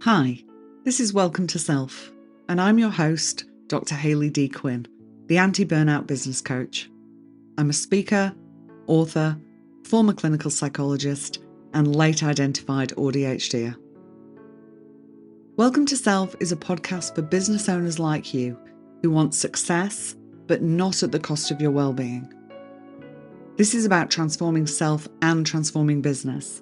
Hi, this is Welcome to Self, and I'm your host, Dr. Hayley D. Quinn, the anti-burnout business coach. I'm a speaker, author, former clinical psychologist, and late identified ADHDer. Welcome to Self is a podcast for business owners like you who want success, but not at the cost of your well-being. This is about transforming self and transforming business.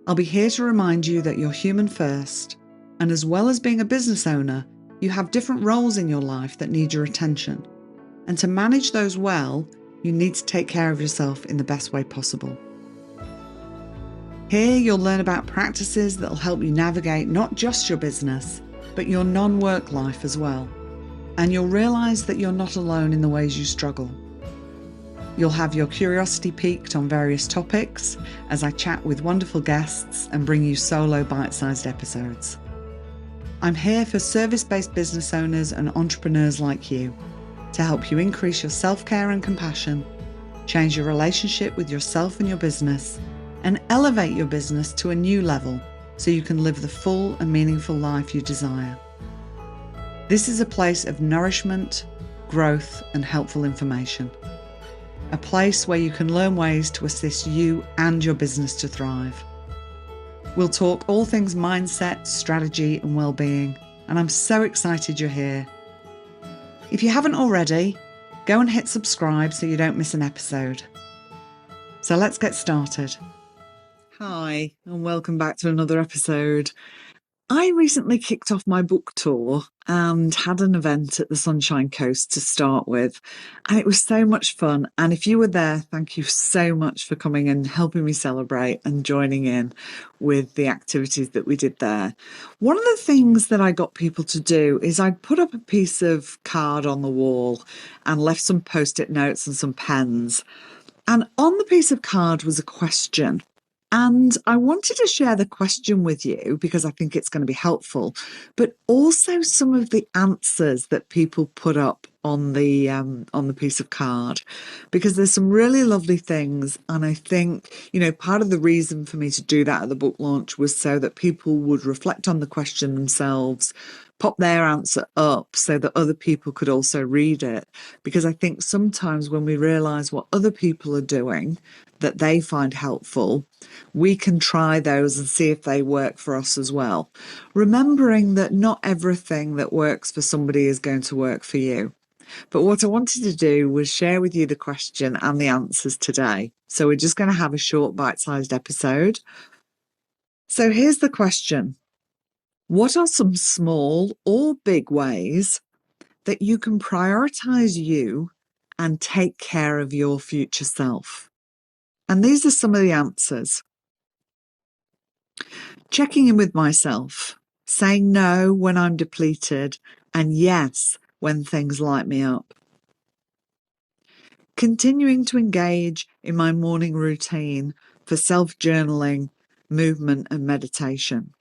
I'll be here to remind you that you're human first, and as well as being a business owner, you have different roles in your life that need your attention. And to manage those well, you need to take care of yourself in the best way possible. Here you'll learn about practices that'll help you navigate not just your business, but your non-work life as well. And you'll realise that you're not alone in the ways you struggle. You'll have your curiosity piqued on various topics as I chat with wonderful guests and bring you solo bite-sized episodes. I'm here for service-based business owners and entrepreneurs like you to help you increase your self-care and compassion, change your relationship with yourself and your business, and elevate your business to a new level so you can live the full and meaningful life you desire. This is a place of nourishment, growth, and helpful information. A place where you can learn ways to assist you and your business to thrive. We'll talk all things mindset, strategy, and well-being, and I'm so excited you're here. If you haven't already, go and hit subscribe so you don't miss an episode. So let's get started. Hi, and welcome back to another episode. I recently kicked off my book tour and had an event at the Sunshine Coast to start with, and it was so much fun. And if you were there, thank you so much for coming and helping me celebrate and joining in with the activities that we did there. One of the things that I got people to do is I put up a piece of card on the wall and left some post-it notes and some pens. And on the piece of card was a question. And I wanted to share the question with you because I think it's going to be helpful, but also some of the answers that people put up on the piece of card, because there's some really lovely things. And I think, part of the reason for me to do that at the book launch was so that people would reflect on the question themselves, pop their answer up so that other people could also read it. Because I think sometimes when we realise what other people are doing that they find helpful, we can try those and see if they work for us as well. Remembering that not everything that works for somebody is going to work for you. But what I wanted to do was share with you the question and the answers today. So we're just going to have a short bite-sized episode. So here's the question. What are some small or big ways that you can prioritise you and take care of your future self? And these are some of the answers. Checking in with myself, saying no when I'm depleted, and yes when things light me up. Continuing to engage in my morning routine for self-journaling, movement, and meditation.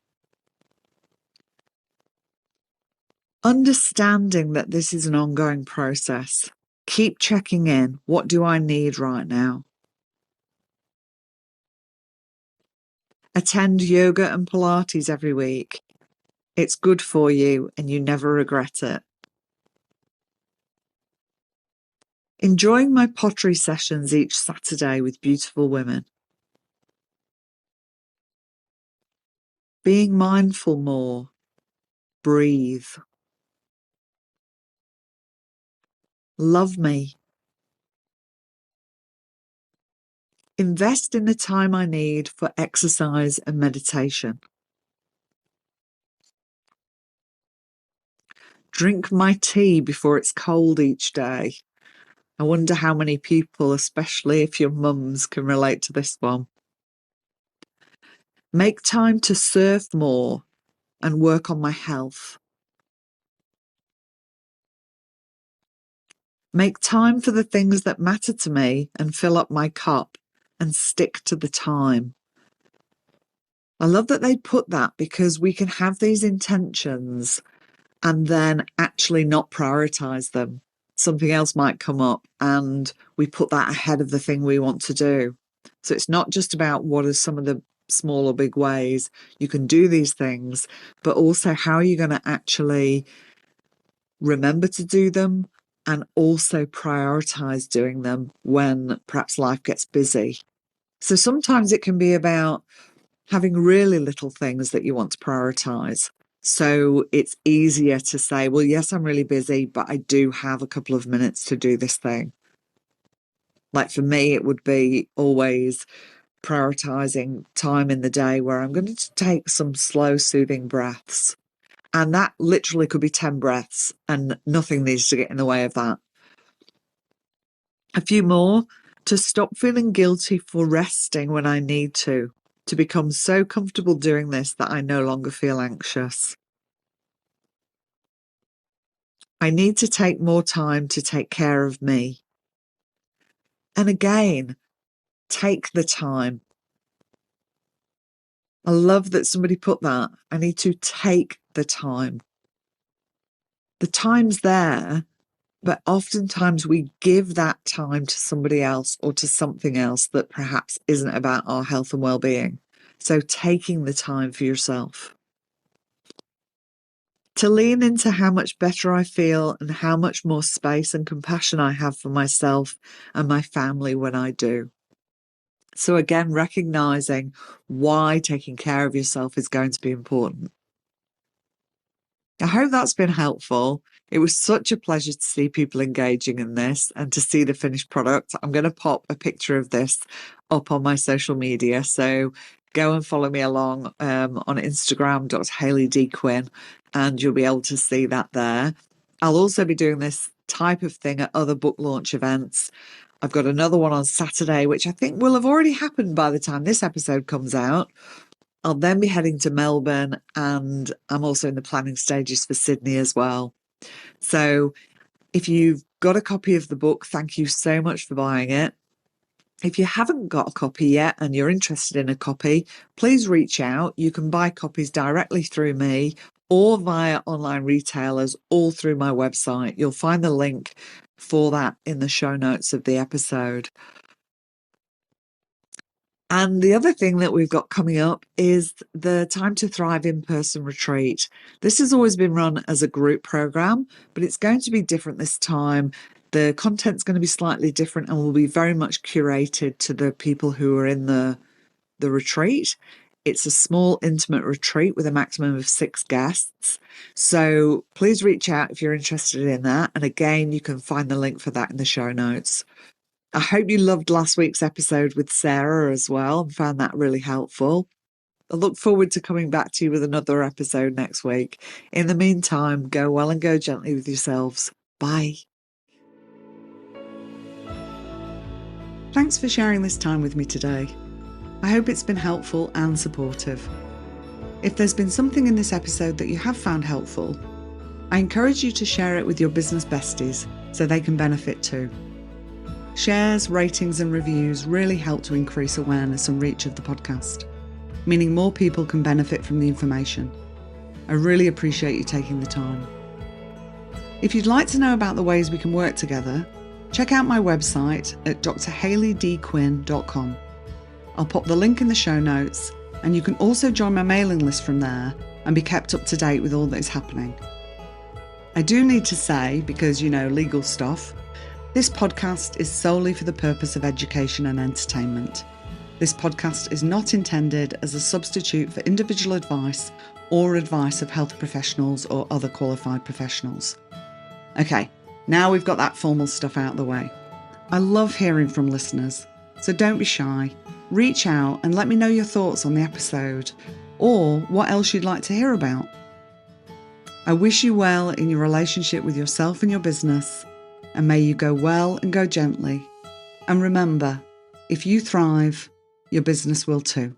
Understanding that this is an ongoing process. Keep checking in. What do I need right now? Attend yoga and Pilates every week. It's good for you and you never regret it. Enjoying my pottery sessions each Saturday with beautiful women. Being mindful more. Breathe. Love me. Invest in the time I need for exercise and meditation. Drink my tea before it's cold each day. I wonder how many people, especially if you're mums, can relate to this one. Make time to surf more and work on my health. Make time for the things that matter to me and fill up my cup and stick to the time. I love that they put that because we can have these intentions and then actually not prioritise them. Something else might come up and we put that ahead of the thing we want to do. So it's not just about what are some of the small or big ways you can do these things, but also how are you going to actually remember to do them and also prioritize doing them when perhaps life gets busy. So sometimes it can be about having really little things that you want to prioritize. So it's easier to say, well, yes, I'm really busy, but I do have a couple of minutes to do this thing. Like for me, it would be always prioritizing time in the day where I'm going to take some slow, soothing breaths. And that literally could be 10 breaths, and nothing needs to get in the way of that. A few more: to stop feeling guilty for resting when I need to become so comfortable doing this that I no longer feel anxious. I need to take more time to take care of me. And again, take the time. I love that somebody put that. I need to take the time. The time's there, but oftentimes we give that time to somebody else or to something else that perhaps isn't about our health and well-being. So taking the time for yourself. To lean into how much better I feel and how much more space and compassion I have for myself and my family when I do. So again, recognizing why taking care of yourself is going to be important. I hope that's been helpful. It was such a pleasure to see people engaging in this and to see the finished product. I'm going to pop a picture of this up on my social media. So go and follow me along on Instagram, Dr. Hayley D. Quinn, and you'll be able to see that there. I'll also be doing this type of thing at other book launch events. I've got another one on Saturday, which I think will have already happened by the time this episode comes out. I'll then be heading to Melbourne, and I'm also in the planning stages for Sydney as well. So if you've got a copy of the book, thank you so much for buying it. If you haven't got a copy yet and you're interested in a copy, please reach out. You can buy copies directly through me or via online retailers, all through my website. You'll find the link for that in the show notes of the episode. And the other thing that we've got coming up is the Time to Thrive in-person retreat. This has always been run as a group program, but it's going to be different this time. The content's going to be slightly different and will be very much curated to the people who are in the retreat. It's a small, intimate retreat with a maximum of 6 guests. So please reach out if you're interested in that. And again, you can find the link for that in the show notes. I hope you loved last week's episode with Sarah as well and found that really helpful. I look forward to coming back to you with another episode next week. In the meantime, go well and go gently with yourselves. Bye. Thanks for sharing this time with me today. I hope it's been helpful and supportive. If there's been something in this episode that you have found helpful, I encourage you to share it with your business besties so they can benefit too. Shares, ratings and reviews really help to increase awareness and reach of the podcast, meaning more people can benefit from the information. I really appreciate you taking the time. If you'd like to know about the ways we can work together, check out my website at drhayleydquinn.com. I'll pop the link in the show notes, and you can also join my mailing list from there and be kept up to date with all that is happening. I do need to say, because legal stuff, this podcast is solely for the purpose of education and entertainment. This podcast is not intended as a substitute for individual advice or advice of health professionals or other qualified professionals. Okay, now we've got that formal stuff out of the way. I love hearing from listeners, so don't be shy. Reach out and let me know your thoughts on the episode or what else you'd like to hear about. I wish you well in your relationship with yourself and your business, and may you go well and go gently. And remember, if you thrive, your business will too.